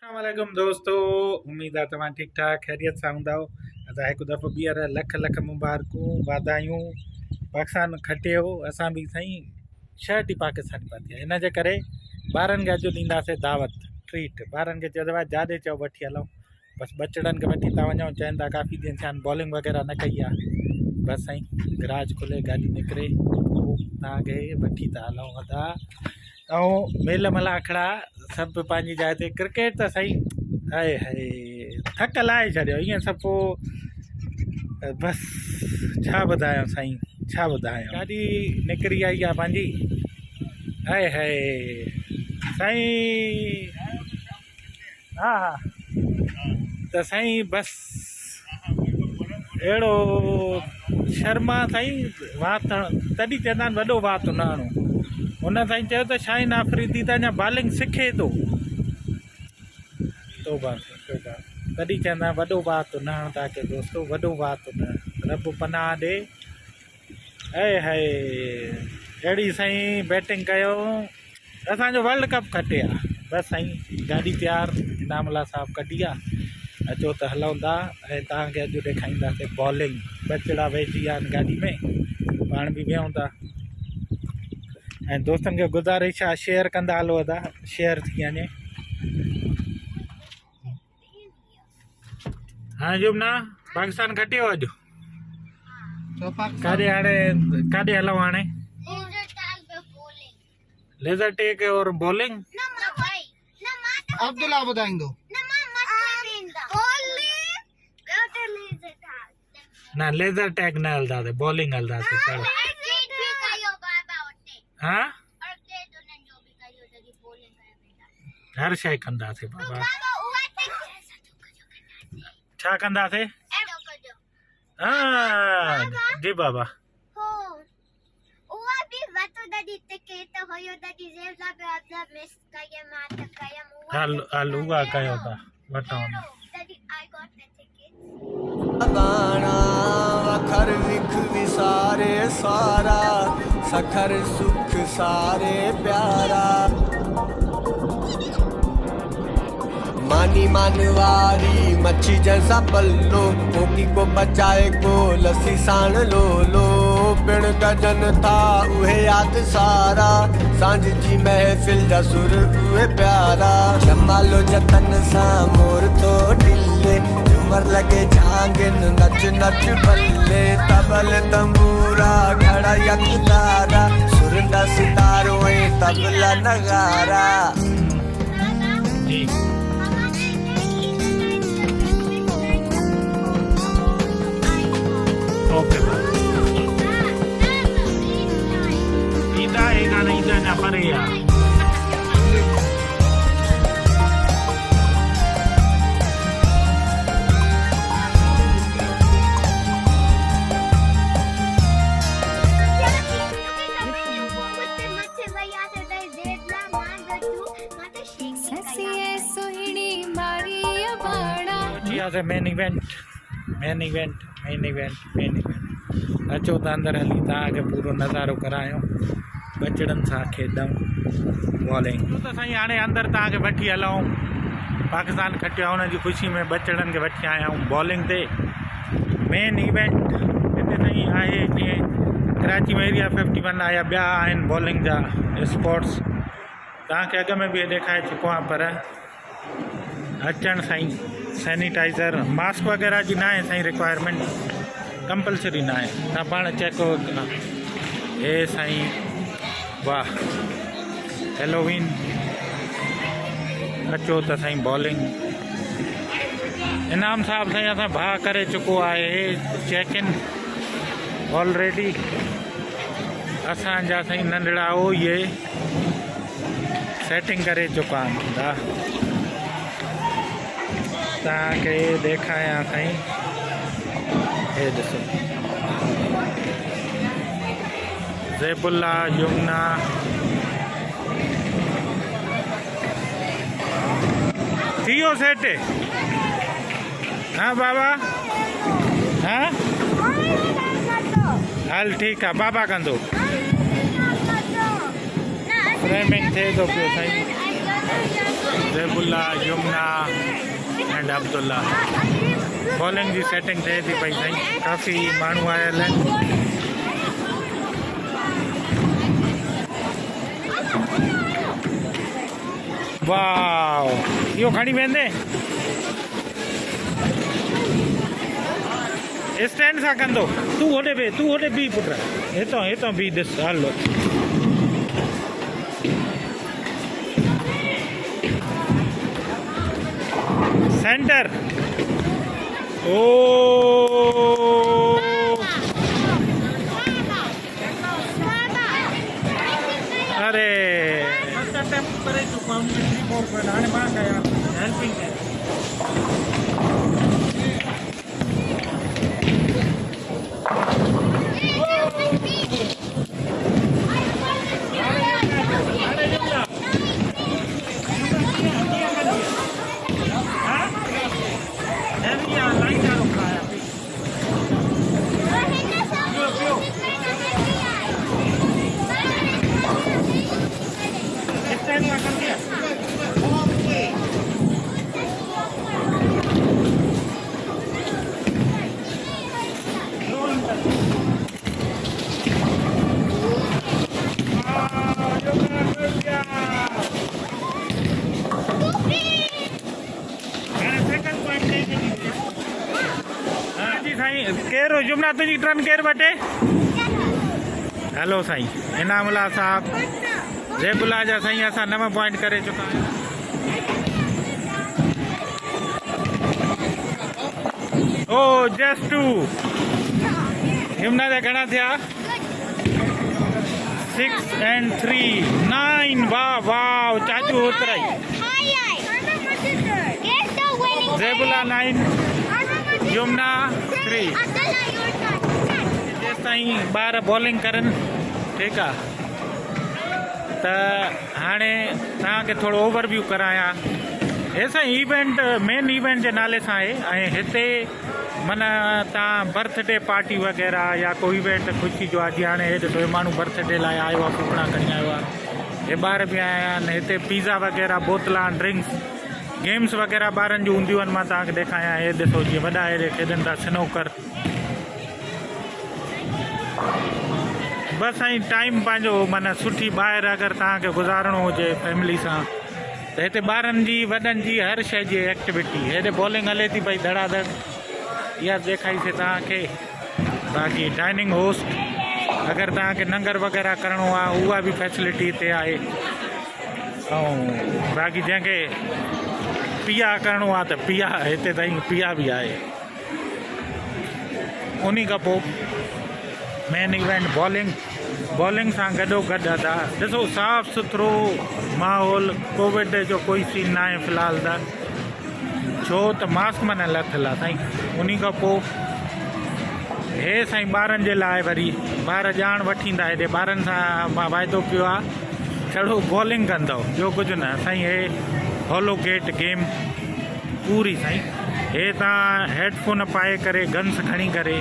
अस्सलामुअलैकुम दोस्तों, उम्मीद है तमाम ठीक ठाक खैरियत से हूंदव। असां हिकु दफ़ो ॿीहर लख लख मुबारकूं वाधायूं पाकिस्तान खटियो। असां बि साईं शर्ट ई पाकिस्तानी पाती आहे, हिन जे करे ॿारनि खे अॼु ॾींदासीं दावत ट्रीट। ॿारनि खे चयो आहे जाॾे चओ वठी हलूं, बसि ॿचड़नि खे वठी था वञूं। चवनि था काफ़ी ॾींहं थिया आहिनि बॉलिंग वग़ैरह न कई आहे। बसि साईं गराज खुले गाॾी निकिरे तव्हांखे वठी था हलूं अदा। ऐं मेल मलाखड़ा सभु पंहिंजी जाइ ते। क्रिकेट त साईं हाय हाय थक लाहे छॾियो ईअं सभु पोइ बसि छा ॿुधायां साईं, छा ॿुधायां। गाॾी निकिरी आई आहे पंहिंजी, हाय हाय साईं। हा हा त साईं बसि अहिड़ो शर्मा साईं वात तॾहिं चवंदा आहिनि वॾो वात न हणो। हुन साईं चयो त शाहीन आफ़रीदी त अञा बॉलिंग सिखे थो। तोबा तोबा, तॾहिं चवंदा वॾो वात न हणंदा के दोस्तो, वॾो वात न। रब पनाह ॾे। हाय हाय अहिड़ी साईं बैटिंग कयो, असांजो वर्ल्ड कप खटे आहे। बसि साईं गाॾी तयारु, इनामला साहब कढी आहे। अचो त हलूं था ऐं तव्हांखे अॼु ॾेखारींदासीं बॉलिंग। ॿचड़ा वेठी विया आहिनि गाॾी में, पाण बि विहूं था। ऐं दोस्तनि खे गुज़ारिश आहे शेयर कंदा हलो अदा, शेयर थी वञे। हाँ जुमना पाकिस्तान खटियो अॼु काॾे, हाणे काॾे हलूं हाणे? लेज़र टेक और बॉलिंग अब्दुल्ला ॿुधाईंदो ना, लेज़र टैग न हलंदासीं, बॉलिंग हलंदासीं। चलो हाँ हर शइ कंदासीं बाबा। छा कंदासीं? हाँ जी बाबा। हल उहा कयो था वठूं। वखर विख विसारे सारा, सखर सुख सारे प्यारा। मानी मानवारी मच्छी जैसा पल्लो, कोकी को बचाए को लस्सी साण लो लो। पिण गजन था उहे याद सारा, सांझ जी महफिल जा सुर उहे प्यारा। संभालो जतन सां मोर तो ढिले, झूमर लगे झांगिन नच नच बल्ले। तबल तंबूरा घड़ा यकदारा, सुरंदा सितारो ऐं तबला नगारा। ओके ईदा है गाना, ईदा ना परे यार। Main event main event main event main event. अचो त अंदरि हली तव्हांखे पूरो नज़ारो करायूं, ॿचड़नि सां खेॾूं बॉलिंग। त साईं हाणे अंदरि तव्हांखे वठी हलूं। पाकिस्तान खटियो आहे, हुनजी ख़ुशी में ॿचड़नि खे वठी आया आहियूं बॉलिंग ते। मेन इवेंट हिते साईं आहे, जीअं कराची में एरिया 51 आहे या ॿिया आहिनि बॉलिंग जा स्पोर्ट्स। तव्हांखे अॻ में बि ॾेखारे चुको आहे, पर अचणु साईं सैनिटाइज़र मास्क वग़ैरह जी न आहे साईं रिक्वायरमेंट, कंपलसरी न आहे। तव्हां पाण चेक हे साईं, वाह हेलोवीन। अचो त साईं बॉलिंग। इनाम साहब साईं असां भाउ करे चुको आहे चेक इन ऑलरेडी। असांजा साईं नंढड़ा ओ इहे सेटिंग करे चुका आहिनि। तव्हांखे ॾेखारियां साईं, हे ॾिसो ज़ैबुल्ला यमुना। थी वियो सेट? हाँ बाबा, हाँ हल ठीकु आहे, बाबा कंदो। फ्रेमिंग थिए थो पियो साईं। ज़ैबुल्ला, यमुना एंड अब्दुल्ला। बॉलिंग जी सेटिंग थिए थी पई साईं, काफ़ी माण्हू आयल आहिनि। वाह, इहो खणी वेंदे स्टैंड सां कंदो। तूं होॾे बि पुट, हितां बि ॾिस। Hello centre. ओ अरे केरु जुमना तुझी टर्न केरु वटे। हेलो साईं इनामुल्ला साहब, ज़ैबुल्ला जा साईं असां 9 पॉइंट करे चुका आहियूं। ओ जस्ट 2। यमुना जा घणा थिया? 6 and 3 9। वाह वाह चाचू उतराई। ज़ैबुल्ला 9, यमुना 3। जेसि ताईं ॿार बॉलिंग करनि, ठीकु आहे। त हाणे तव्हांखे थोरो ओवरव्यू करायां। हे साईं इवेंट मेन इवेंट जे नाले सां आहे, ऐं हिते माना तव्हां बर्थडे पार्टी वग़ैरह या कोई इवेंट ख़ुशी जो आहे। जीअं हाणे हे ॾिसो, हे माण्हू बर्थडे लाइ आयो आहे, फुकड़ा खणी आयो आहे। हे ॿार बि आया आहिनि। हिते पिज़्ज़ा वग़ैरह, बोतलां, ड्रिंक्स, गेम्स वग़ैरह ॿारनि जूं हूंदियूं आहिनि। मां तव्हांखे ॾेखारियां। हे ॾिसो जीअं वॾा हेॾे खेॾनि था स्नूकर। बसि साईं टाइम पंहिंजो माना सुठी ॿाहिरि अगरि तव्हांखे गुज़ारिणो हुजे फैमिली सां, त हिते ॿारनि जी वॾनि जी हर शइ जी एक्टिविटी। हेॾे बॉलिंग हले थी पई धड़ाधड़, इहा ॾेखारीसीं तव्हांखे। बाक़ी डाइनिंग होस्ट अगरि तव्हांखे लंगर वग़ैरह करिणो आहे, उहा बि फैसिलिटी हिते आहे। ऐं बाक़ी जंहिंखे पिया करिणो आहे त पिया हिते ताईं पिया बि आहे। उन खां पोइ मेन इवेंट बॉलिंग सां गॾोगॾु था ॾिसो साफ़ सुथिरो माहौल। कोविड जो कोई सीन न आहे फ़िलहाल त, छो त मास्क माना लथियलु आहे साईं। उन खां पोइ हे साईं ॿारनि जे लाइ वरी ॿार ॼाण वठींदा। हेॾे ॿारनि सां मां वाइदो कयो आहे, छड़ो बॉलिंग कंदव, ॿियो कुझु न साईं। हे होलोगेट गेम पूरी साईं। हे तव्हां हेडफोन पाए करे गन्स खणी करे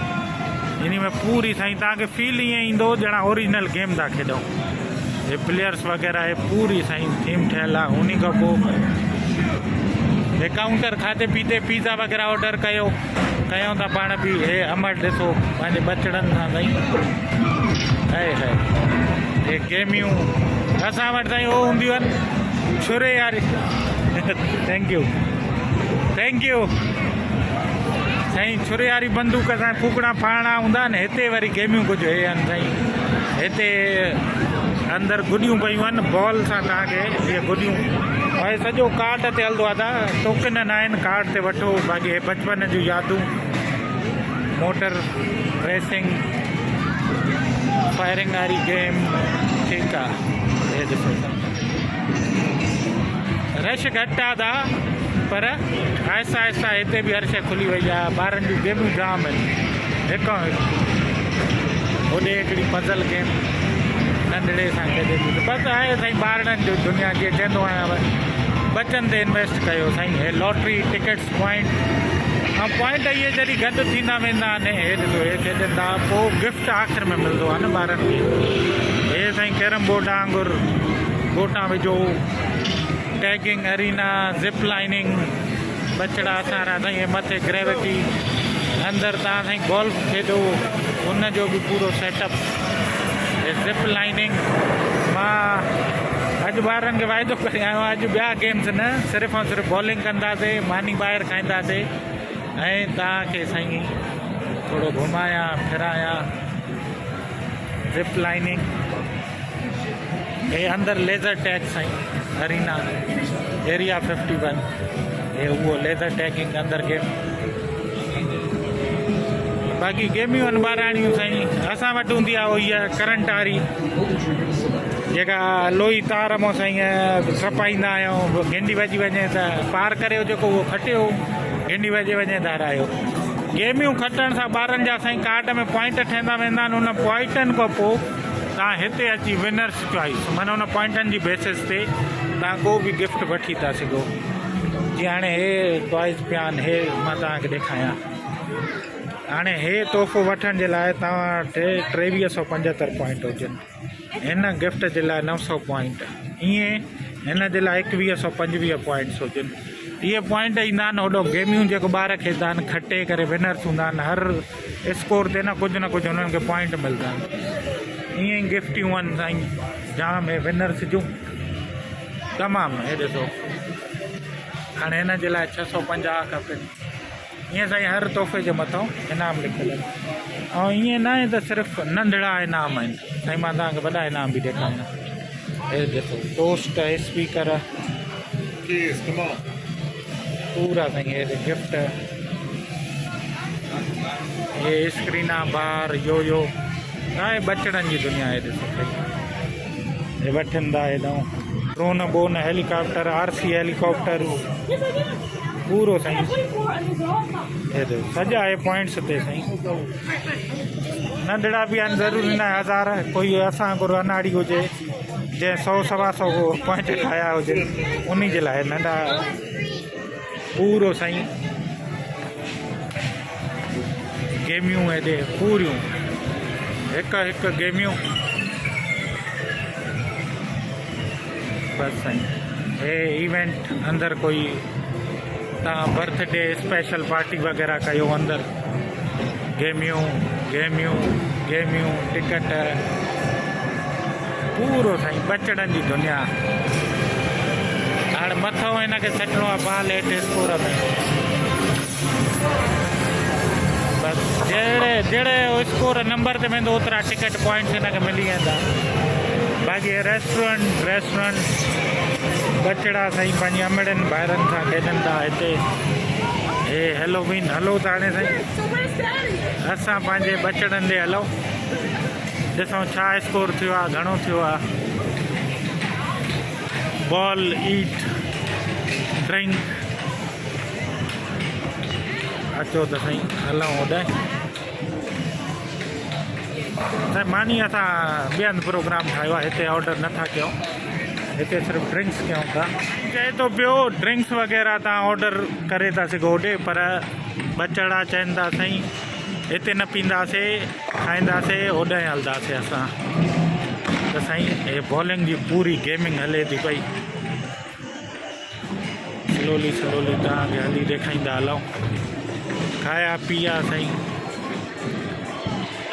इन में पूरी साईं तव्हांखे फील ईअं ईंदो ॼणा ओरिजिनल गेम था खेॾो। हे प्लेयर्स वग़ैरह हे पूरी साईं थीम ठहियलु आहे। उन खां पोइ हे काउंटर खाधे पीते पिज़्ज़ा वग़ैरह ऑडर कयूं था पाण बि। हे अमर ॾिसो पंहिंजे बचड़नि सां साईं। हे गेमियूं असां वटि साईं उहो हूंदियूं आहिनि छुरे यारी। Thank you Sai. छुरे वारी बंदूक सां फूकड़ा फाड़ना हूंदा आहिनि। हिते वरी गेमियूं कुझु हे आहिनि साईं। हिते अंदरि गुॾियूं पयूं आहिनि बॉल सां तव्हांखे। इहे गुॾियूं ऐं सॼो कार्ड ते हलंदो आहे। टोकन आहिनि, कार्ड ते वठो। बाक़ी हे बचपन जूं यादूं, मोटर रेसिंग, फायरिंग वारी गेम, ठीकु आहे। हे ॾिसो रश घटि आहे पर आहिस्ता आहिस्ता हिते बि हर शइ खुली वई आहे। ॿारनि जूं गेमूं जाम आहिनि, हिकु होॾे हिकिड़ी पज़ल गेम नंढड़े सां खेॾे थी। बसि आहे साईं ॿारनि जो दुनिया। जीअं चवंदो आहियां बचनि ते इन्वेस्ट कयो साईं। हे लॉटरी टिकट्स पॉइंट ऐं पॉइंट इहे जॾहिं गॾु थींदा वेंदा आहिनि। हे ॾिसो हे खेॾनि था, पोइ गिफ्ट आख़िर में मिलंदो आहे न ॿारनि खे। हे साईं कैरम बोर्ड वांगुरु गोटा विझो, टैगिंग अरीना ज़िप लाइनिंग बचड़ा असां रहा साईं मथे ग्रेविटी अंदर तव्हां साईं गोल्फ खेॾो उनजो बि पूरो सेटअप ज़िप लाइनिंग। मां अॼु ॿारनि खे वाइदो करे आयो आहियां अॼु ॿिया गेम्स न सिर्फ़ु ऐं सिर्फ़ु बॉलिंग कंदासीं मानी ॿाहिरि खाईंदासीं ऐं तव्हांखे साईं थोरो घुमाया फिराया ज़िप लाइनिंग हे अंदरि laser tag Sain arena area 51 हे उहो लेज़र टैगिंग अंदरि गेम। बाक़ी गेमियूं आहिनि ॿाराणियूं साईं असां वटि हूंदी आहे उहा इहा करंट वारी जेका लोही तार मां साईं छपाईंदा आहियूं गेंडी वॼी वञे त पार करे जेको उहो खटियो गेंडी वॼी वञे त हरायो। गेमियूं खटण सां ॿारनि जा साईं कार्ड में पॉइंट ठहंदा वेंदा आहिनि उन पॉइंटनि खां पोइ तव्हां हिते अची विनर्स चॉइस माना उन पॉइंटनि जी बेसिस ते तव्हां को बि गिफ्ट वठी था सघो। जीअं हाणे हे टॉइस पिया आहिनि हे मां तव्हांखे ॾेखारियां हाणे हे तोहफ़ो वठण जे लाइ तव्हां वटि 2375 पॉइंट हुजनि हिन गिफ्ट जे लाइ 900 पॉइंट ईअं हिन जे लाइ 2125 पॉइंट्स हुजनि। इहे पॉइंट ईंदा आहिनि होॾो गेमियूं जेको ॿार खेॾंदा आहिनि खटे करे विनर्स हूंदा आहिनि हर स्कोर ते न कुझु हुननि खे पॉइंट मिलंदा आहिनि ईअं ई गिफ्टियूं आहिनि साईं जाम हे विनर्स जूं तमामु हे ॾिसो हाणे हिन जे लाइ 650 खपनि ईअं साईं हर तोहफ़े जे मथां इनाम लिखियलु आहिनि ऐं ईअं न आहे त सिर्फ़ु नंढड़ा इनाम आहिनि साईं मां तव्हांखे वॾा इनाम बि ॾेखारियां हे ॾिसो टोस्ट स्पीकर पूरा साईं हे गिफ्ट हे स्क्रीना बार यो यो आहे बचड़नि जी दुनिया हे ॾिसो साईं हे वठनि था हेॾां ड्रोन बोन हेलीकॉप्टर RC हेलीकॉप्टर पूरो साईं हे सॼा हे पॉइंट्स ते साईं नंढड़ा बि आहिनि ज़रूरी न 1000 कोई असां गुरु अनाड़ी हुजे जंहिं 100-125 पॉइंट ठाहिया हुजनि उन जे लाइ नंढा पूरो साईं गेमियूं हेॾे पूरियूं हिकु गेमियूं बसि साईं हे इवेंट अंदरि कोई तव्हां बर्थडे स्पेशल पार्टी वग़ैरह कयो अंदरि गेमियूं टिकट पूरो साईं बचड़नि जी दुनिया। हाणे मथो हिनखे छॾिणो आहे बाल हेठि स्कोर में बसि जहिड़े स्कोर नंबर ते वेंदो ओतिरा टिकट पॉइंट्स हिनखे मिली वेंदा। बाक़ी रेस्टोरेंट बचड़ा साईं पंहिंजी अमड़नि ॿाहिरनि सां खेॾनि था हिते हे हेलोवीन हलो त हाणे साईं असां पंहिंजे बचड़नि ॾे हलो ॾिसूं छा स्कोर थियो आहे घणो थियो आहे। बॉल ईट ड्रिंक अचो त साईं हलूं होॾे साईं मानी असां ॿियनि प्रोग्राम ठाहियो आहे हिते ऑडर नथा कयूं हिते सिर्फ़ु ड्रिंक्स कयूं था चए थो पियो ड्रिंक्स वग़ैरह तव्हां ऑडर करे था सघो होॾे पर बचड़ा चवनि था साईं हिते न पींदासीं खाईंदासीं होॾे हलंदासीं असां त साईं हे बॉलिंग जी पूरी गेमिंग हले थी पई स्लोली तव्हांखे हली ॾेखारींदा हलूं खाया पीया साईं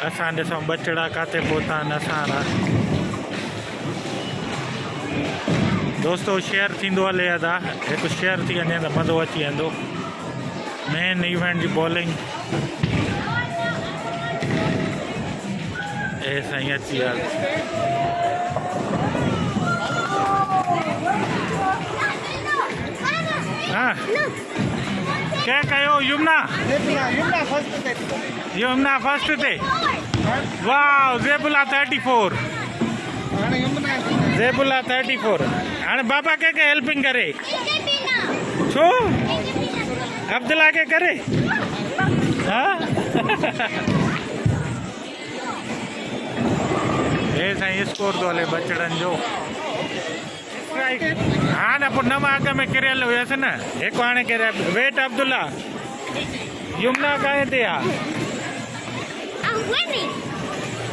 असां ॾिसूं बचड़ा किथे पहुता आहिनि असां दोस्तो शेयर थींदो हले अदा हिकु शेयर थी वञे त मज़ो अची वेंदो। मेन इवेंट जी बॉलिंग हे साईं अची विया हा क्या कयो यमुना फर्स्ट ते वाह ज़ेबुला 34 हाणे बाबा के हेल्पिंग करे छो अब्दुल्ला के करे हाँ हे साईं स्कोर तो हले बचड़नि जो हाँ न पोइ नव अघ में किरियल हुयसि न हिकु हाणे किरिया वेट अब्दुल्ला यमुना काहे ते आहे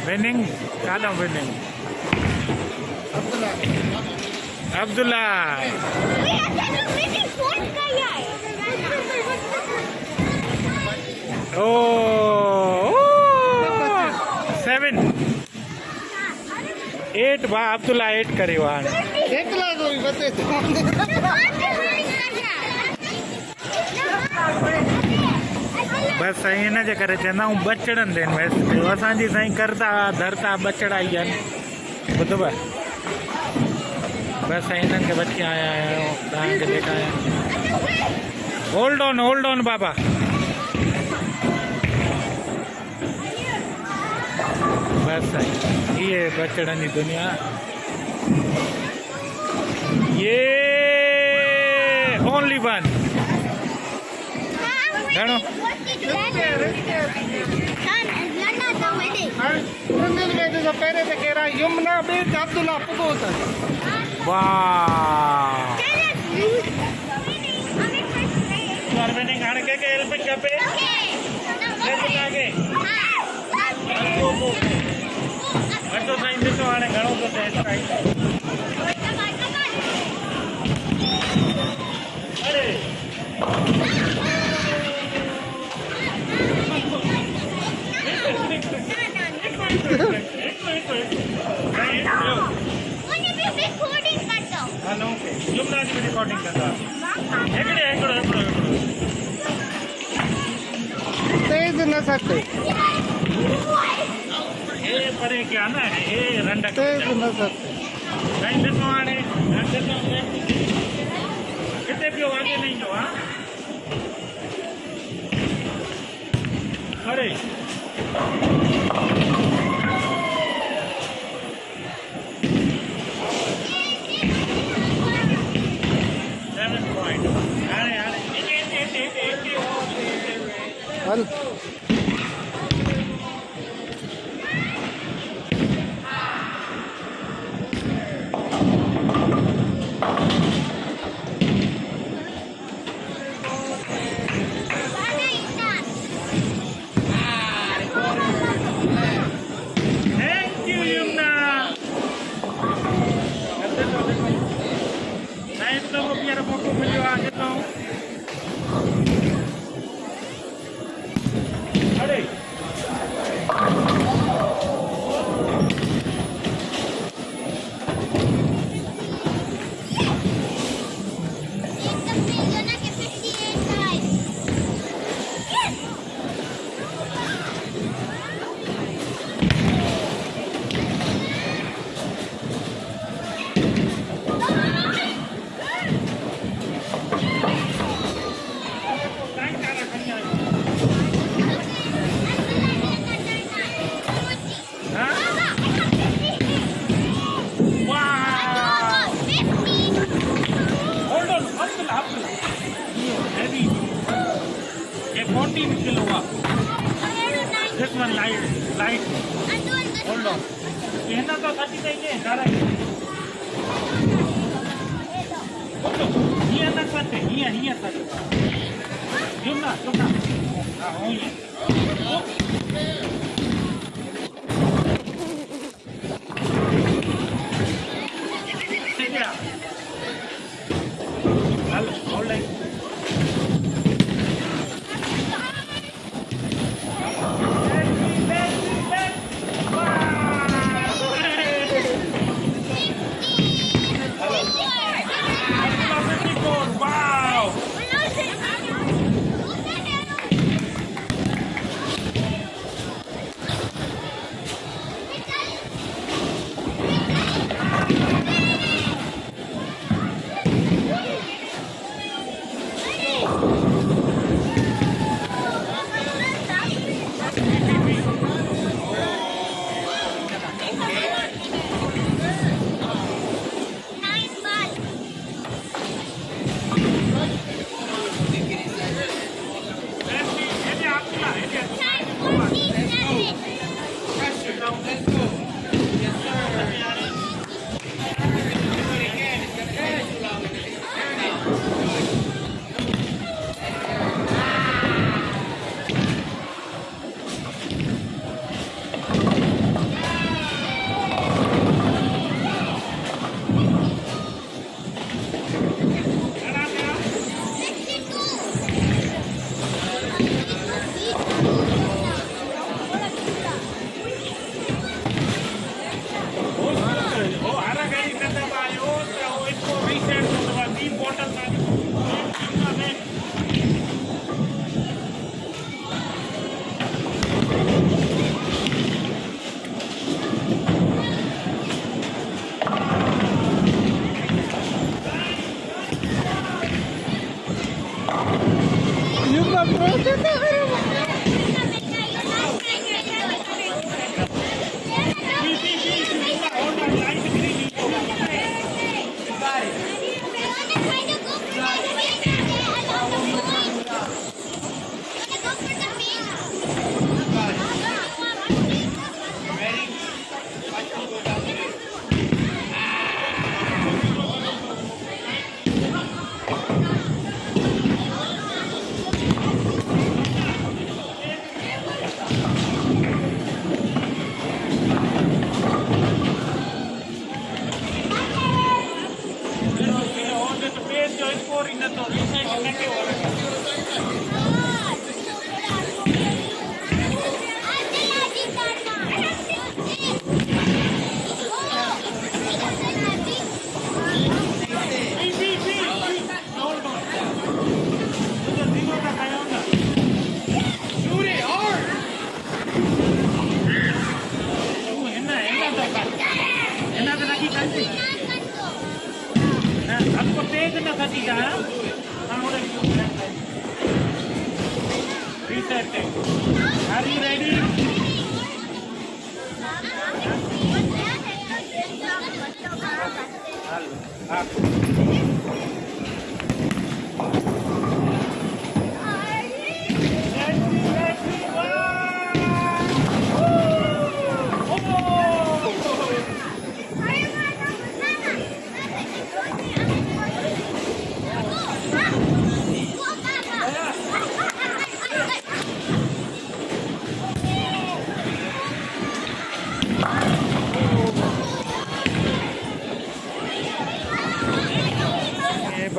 विनिंग काॾा विनिंग अब्दुल्ला ओ 7 8 बा अब्दुल्ला 8 કર્યો આ बस साईं हिन जे करे चवंदा आहियूं बचड़नि ते इन्वेस्ट कयो असांजी साईं करता धरता बचड़ा ई आहिनि ॿुधव बस साईं हिननि खे वठी आया आहियूं तव्हांखे ॾेखारिया होल्ड ऑन बाबा बस साईं ये बचड़नि जी दुनिया ये ओनली वन घणो पहिरें त कहिड़ा यमुना ॿिए अब्दुल्ला पुॻो अथनि वाह हाणे कंहिंखे हेल्प खपे वठो साईं ॾिसो हाणे घणो थो थिए साईं अरे हलो यमुना जी रिकॉर्डिंग कंदा हिकिड़ो तेज न सकते ये परे क्या ना ये रंडक तेज न सकते साईं ॾिसो हाणे किथे पियो आगे नहीं जो हाँ अरे 7 पॉइंट हाणे हल This one light. Hold on. ये ना तो 30 चाहिए direct. Here ना 30. Here 30. Jumna. हाँ हो ये. ठीक है. चल hold on. आपको तेज ना खसी जा reset it. Are you ready?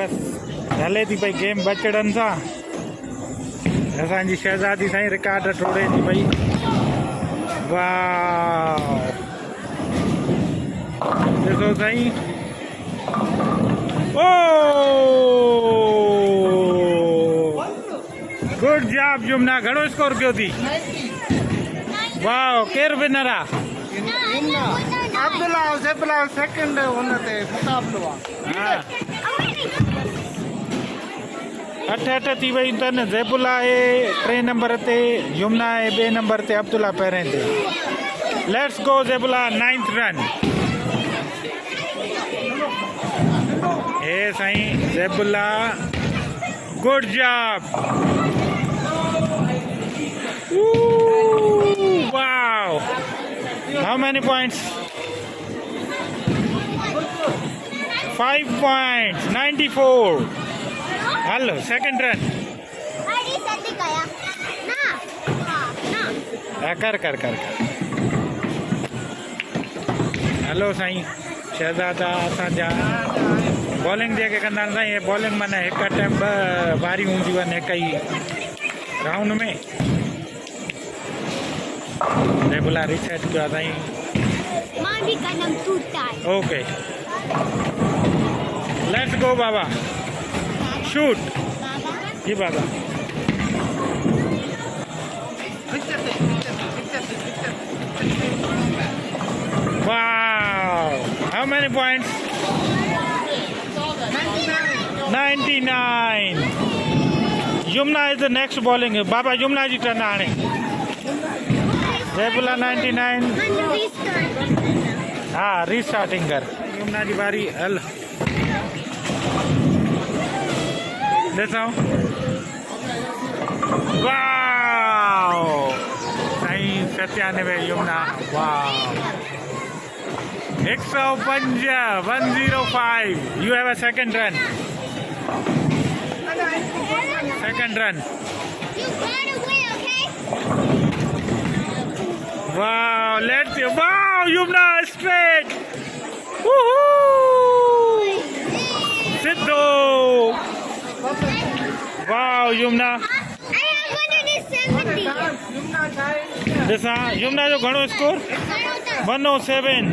बस हले थी पई गेम बचड़नि सां असांजी शहज़ादी साईं रिकॉर्ड टोड़े थी पई वाह ॾिसो साईं ओ गुड जॉब जुमना घणो स्कोर कयो थी वाह केरु विनर आहे अब्दुल्ला ज़ेबुल्ला सेकंड हुन ते मुक़ाबिलो आहे हा 8-8 थी वई अथनि ज़ेबुल्ला आहे 3 नंबर ते जुमना आहे 2 नंबर ते अब्दुल्ला पहिरें ते let's go Zebullah 9th run हे साईं Zebullah good job wow how many points 5 points 94 hello second run कर कर कर हेलो साईं शहज़ादा असांजा बॉलिंग जेके कंदा आहिनि साईं बॉलिंग माना हिकु टाइम 2 बारी हूंदियूं आहिनि हिक ई राउंड में ज़ेबुल्ला रिसेट कयो आहे साईं ओके लेट्स गो बाबा शूट जी बाबा wow how many points 99 Yumna is the next bowling baba Yumna ji turn aane ज़ेबुल्ला 99 हाँ रीस्टार्टिंग कर यमुना जी बारी हल देता हूँ wow Sain 97 Yamuna wow 105 105 you have a second run wow let's see wow Yumna straight woohoo Sidhu wow Yumna ॾिसां यमुना जो घणो score 107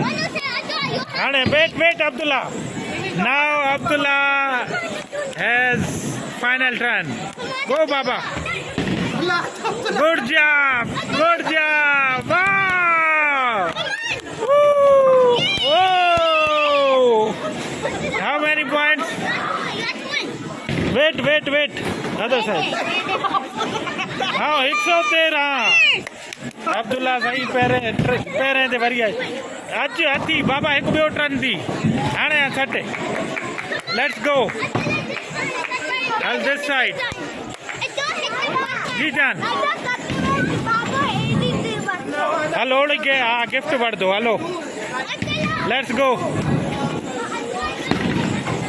हाणे wait Abdullah now Abdullah has final turn go baba good job wow oh how many points wait other side हाँ 113 अब्दुल्ला साईं पहिरें ते worry अच हथी बाबा हिकु ॿियो टर्न दी हाणे सट लेट्स गो दिस साइड जी जान हलो के हाँ गिफ्ट वठ दो हलो let's go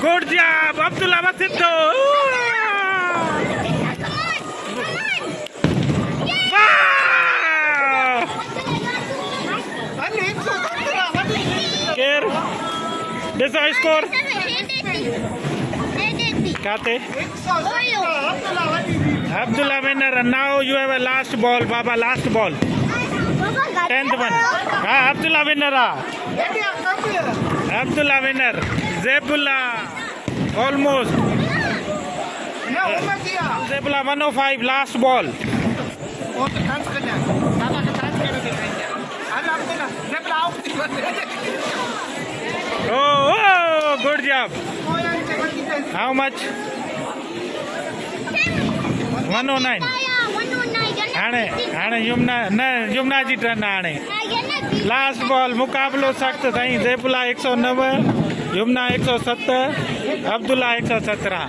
good job Abdullah बस सिद्धो केर ॾिसो स्कोर काते Abdullah winner now you have a last ball बाबा लास्ट बॉल 10th वन हाँ Abdullah winner Abdullah winner Zebullah almost Zebullah 105 last ball oh good job how much 109 हाणे युमना जी टर्न हाणे लास्ट बॉल मुकाबलो सख़्त साईं ज़ेबुल्ला 109 युमना 107 अब्दुल्ला 117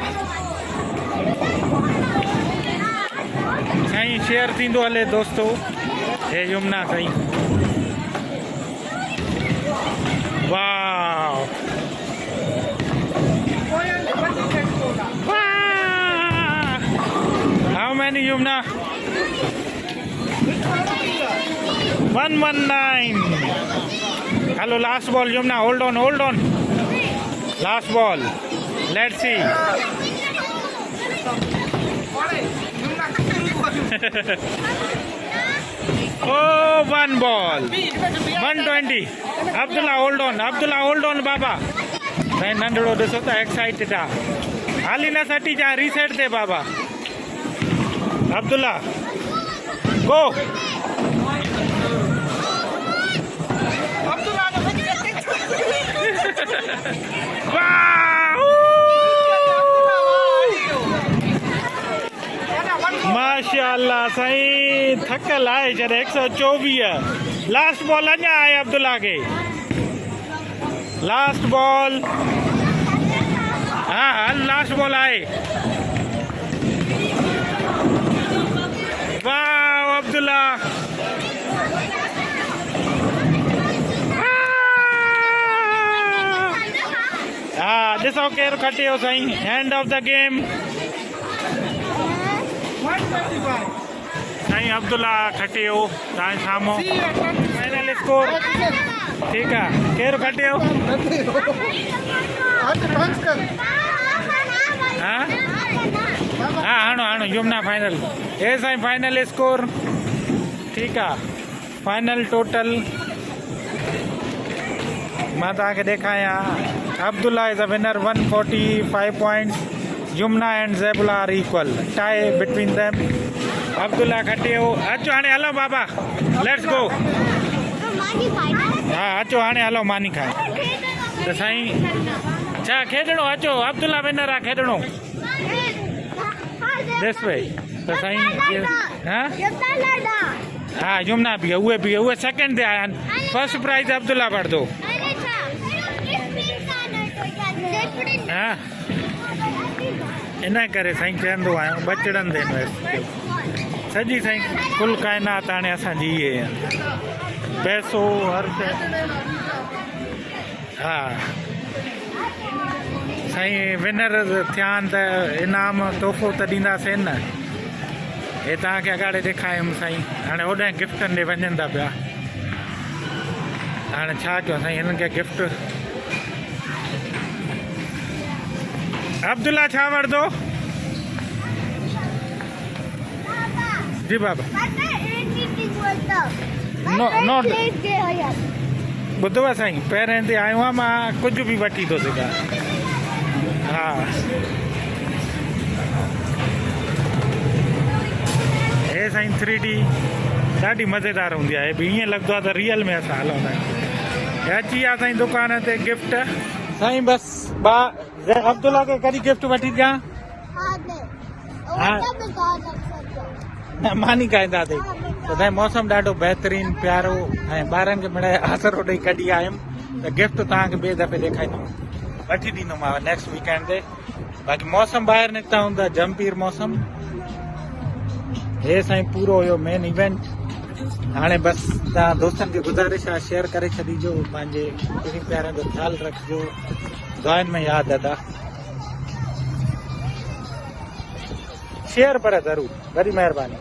साईं शेयर थींदो हले दोस्तो हे युमना साईं वाह how many Yumna 119 hello last ball Yumna hold on last ball let's see oh one ball 120 Abdullah hold on बाबा साईं नंढड़ो ॾिसो त एक्साइटेड आहे हाली न सटी जा रीसेट ते बाबा अब्दुल्ला गो माशाअल्लाह साईं थकल आहे जॾहिं 124 लास्ट बॉल अञा आहे अब्दुल्ला खे लास्ट बॉल हाँ लास्ट बॉल आहे वाह अब्दुल्ला हाँ ॾिसो केरु खटियो साईं एंड ऑफ द गेम साईं अब्दुल्ला खटियो तव्हांजे साम्हूं फाइनल स्कोर ठीकु आहे केरु खटियो हाँ हाँ हाणो युमना फाइनल हे साईं फाइनल स्कोर ठीकु आहे फाइनल टोटल मां तव्हांखे ॾेखारियां Abdullah is a winner 145 points Yumna and Zebullah are equal tie between them Abdullah खटियो अचो हाणे हलो बाबा लेट्स गो हाँ अचो हाणे हलो मानी खाए त साईं छा खेॾणो अचो अब्दुल्ला विनर आहे खेॾणो दिस वे त साईं हाँ हाँ युमना भी उहे सेकेंड ते आया आहिनि फर्स्ट प्राइज़ अब्दुल्ला वठंदो हाँ इन करे साईं चवंदो आहियां बचड़नि ते सॼी साईं कुल काइनात हाणे असांजी इहे आहे पैसो हर शइ हा साईं विनर थिया आहिनि त इनाम तोहफ़ो त ॾींदासीं न हे तव्हांखे अगाड़े ॾेखारियुमि साईं हाणे होॾां गिफ्टनि ॾे वञनि था पिया हाणे छा कयूं साईं हिननि खे गिफ्ट अब्दुल्ला छा वठंदो जी बाबा नो ॿुधव साईं पहिरें ते आयो आहियां मां कुझु बि वठी थो सघां हा हे साईं 3D ॾाढी मज़ेदार हूंदी आहे बि ईअं लॻंदो आहे त रियल में असां हलूं था अची विया साईं दुकान ते गिफ्ट साईं बसि अब्दुल्ला खे कॾहिं गिफ्ट वठी ॾियां हा न मानी खाईंदासीं त साईं मौसम ॾाढो बहितरीनु प्यारो ऐं ॿारनि खे मिड़ाए आसरो ॾेई कढी आयुमि त गिफ्ट तव्हांखे ॿिए दफ़े ॾेखारींदुमि वठी ॾींदोमांव नेक्स्ट वीकेंड ते बाक़ी मौसम ॿाहिरि निकिता हूंदा जमपीर मौसम हे साईं पूरो हुयो मेन इवेंट हाणे बसि तव्हां दोस्तनि खे गुज़ारिश आहे शेयर करे छॾिजो पंहिंजे किनी प्यारनि जो ख़्यालु रखिजो दुआनि में यादि अदा शेयर पर ज़रूरु वॾी महिरबानी